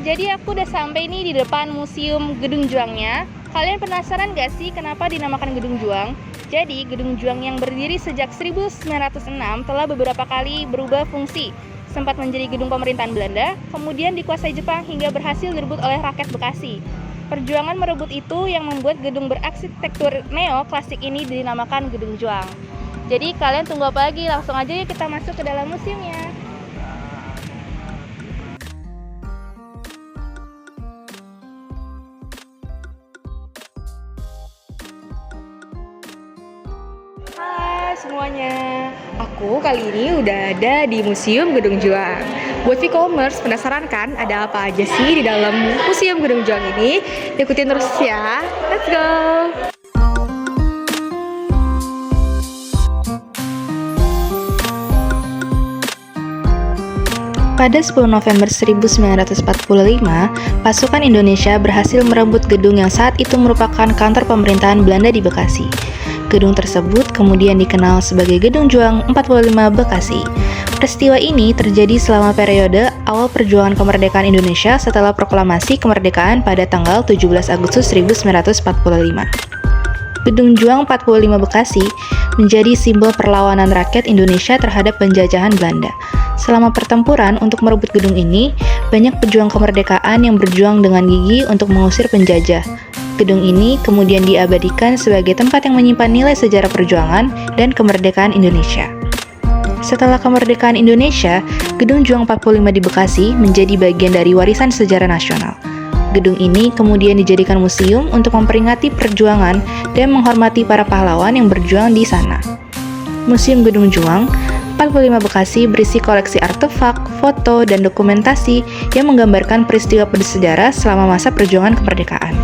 Jadi aku udah sampai nih di depan Museum Gedung Juangnya. Kalian penasaran gak sih kenapa dinamakan Gedung Juang? Jadi Gedung Juang yang berdiri sejak 1906 telah beberapa kali berubah fungsi. Sempat menjadi gedung pemerintahan Belanda, kemudian dikuasai Jepang hingga berhasil direbut oleh rakyat Bekasi. Perjuangan merebut itu yang membuat gedung berarsitektur neo-klasik ini dinamakan Gedung Juang. Jadi kalian tunggu apa lagi? Langsung aja yuk kita masuk ke dalam museumnya. Hai semuanya, aku kali ini udah ada di Museum Gedung Juang. Buat Vcommerce, penasaran kan ada apa aja sih di dalam Museum Gedung Juang ini? Ikutin terus ya, let's go! Pada 10 November 1945, pasukan Indonesia berhasil merebut gedung yang saat itu merupakan kantor pemerintahan Belanda di Bekasi. Gedung tersebut kemudian dikenal sebagai Gedung Juang 45 Bekasi. Peristiwa ini terjadi selama periode awal perjuangan kemerdekaan Indonesia setelah proklamasi kemerdekaan pada tanggal 17 Agustus 1945. Gedung Juang 45 Bekasi menjadi simbol perlawanan rakyat Indonesia terhadap penjajahan Belanda. Selama pertempuran untuk merebut gedung ini, banyak pejuang kemerdekaan yang berjuang dengan gigih untuk mengusir penjajah. Gedung ini kemudian diabadikan sebagai tempat yang menyimpan nilai sejarah perjuangan dan kemerdekaan Indonesia. Setelah kemerdekaan Indonesia, Gedung Juang 45 di Bekasi menjadi bagian dari warisan sejarah nasional. Gedung ini kemudian dijadikan museum untuk memperingati perjuangan dan menghormati para pahlawan yang berjuang di sana. Museum Gedung Juang 45 Bekasi berisi koleksi artefak, foto, dan dokumentasi yang menggambarkan peristiwa bersejarah selama masa perjuangan kemerdekaan.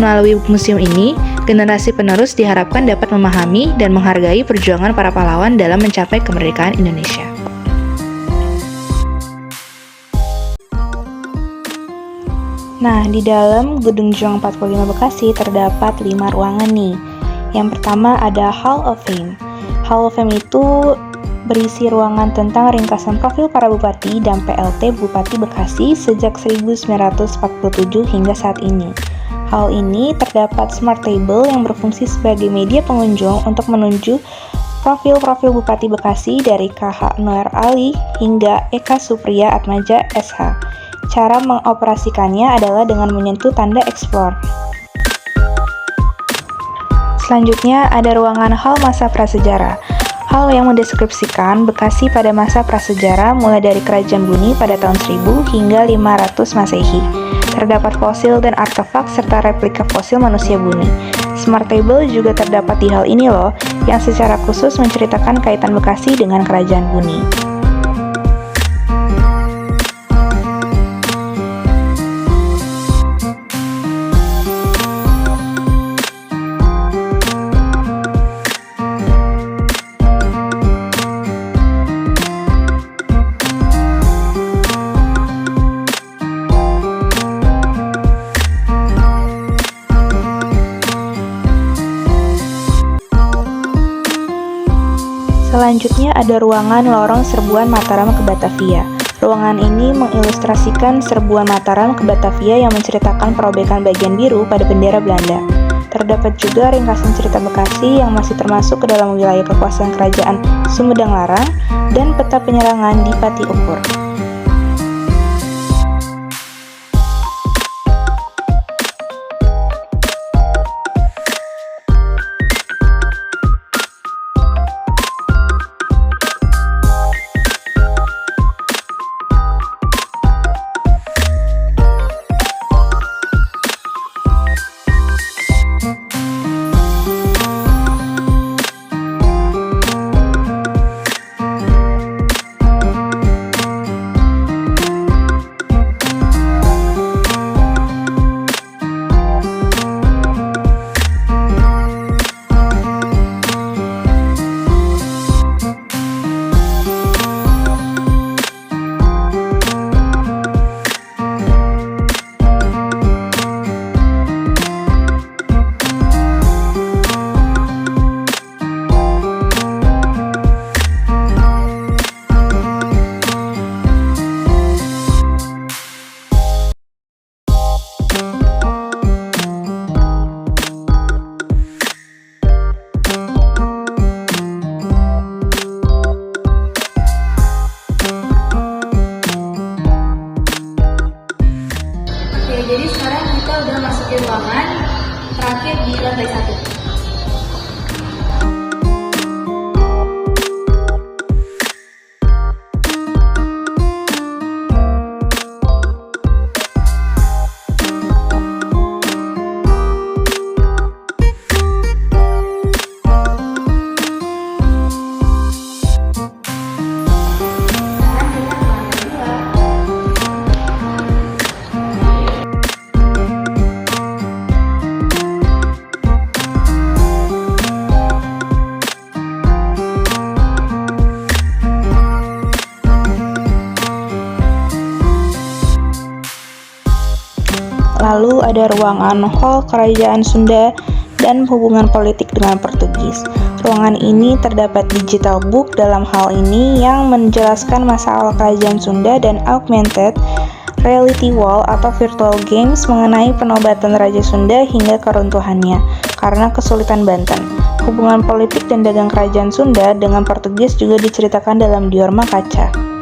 Melalui museum ini, generasi penerus diharapkan dapat memahami dan menghargai perjuangan para pahlawan dalam mencapai kemerdekaan Indonesia. Nah, di dalam Gedung Juang 45 Bekasi terdapat 5 ruangan nih. Yang pertama ada Hall of Fame. Hall of Fame itu berisi ruangan tentang ringkasan profil para bupati dan PLT Bupati Bekasi sejak 1947 hingga saat ini. Hal ini terdapat smart table yang berfungsi sebagai media pengunjung untuk menunjuk profil-profil Bupati Bekasi dari KH Noer Ali hingga Eka Supriya Atmaja SH. Cara mengoperasikannya adalah dengan menyentuh tanda explore. Selanjutnya ada ruangan hal masa prasejarah. Hal yang mendeskripsikan Bekasi pada masa prasejarah mulai dari Kerajaan Buni pada tahun 1000 hingga 500 Masehi. Terdapat fosil dan artefak serta replika fosil manusia Buni. Smart table juga terdapat di hal ini loh, yang secara khusus menceritakan kaitan Bekasi dengan Kerajaan Buni. Selanjutnya ada ruangan lorong serbuan Mataram ke Batavia. Ruangan ini mengilustrasikan serbuan Mataram ke Batavia yang menceritakan perobekan bagian biru pada bendera Belanda. Terdapat juga ringkasan cerita Bekasi yang masih termasuk ke dalam wilayah kekuasaan Kerajaan Sumedang Larang dan peta penyerangan di Pati Ukur. ada ruangan hall Kerajaan Sunda dan hubungan politik dengan Portugis. Ruangan ini terdapat digital book dalam hal ini yang menjelaskan masa awal Kerajaan Sunda dan augmented reality wall atau virtual games mengenai penobatan Raja Sunda hingga keruntuhannya karena kesulitan Banten. Hubungan politik dan dagang Kerajaan Sunda dengan Portugis juga diceritakan dalam diorama kaca.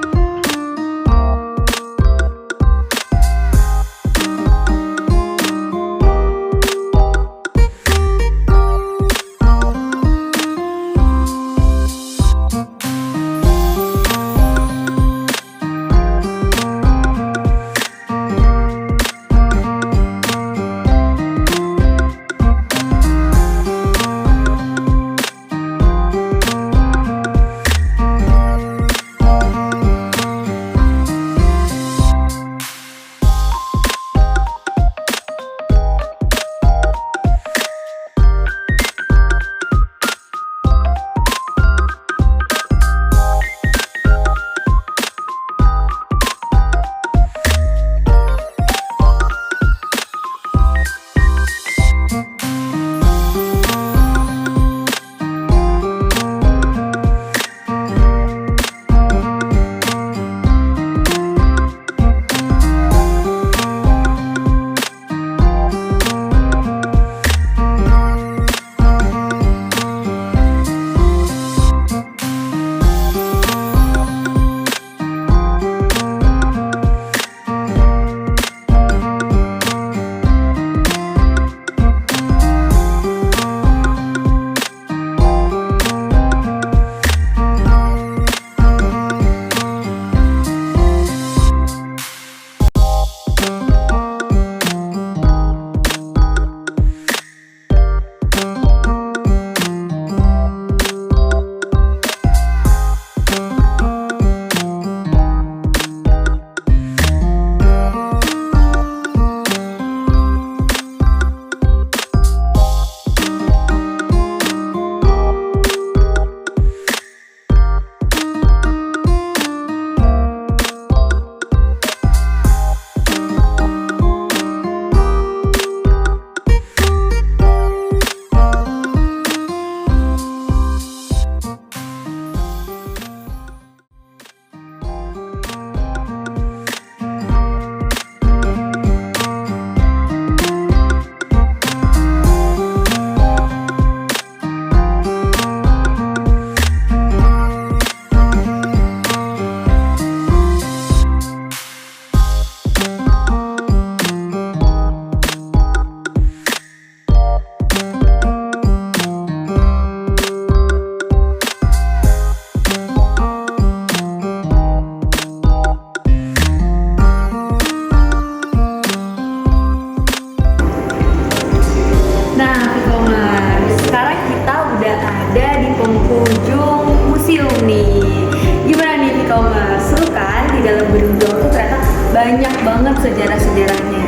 banyak banget sejarah-sejarahnya.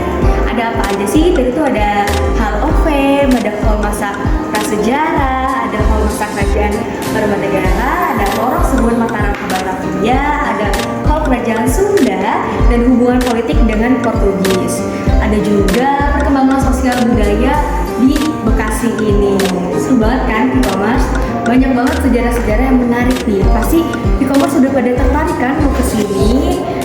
Ada apa aja sih? Tadi tuh ada Hall of Fame, ada hall masa prasejarah, ada hall masa kerajaan Tarumanegara, ada lorong Sebun Mataram Batavia, ada hall kerajaan Sunda, dan hubungan politik dengan Portugis. Ada juga perkembangan sosial budaya di Bekasi ini. Seru banget kan, e-commerce? Banyak banget sejarah-sejarah yang menarik nih. Pasti e-commerce sudah pada tertarik kan mau kesini.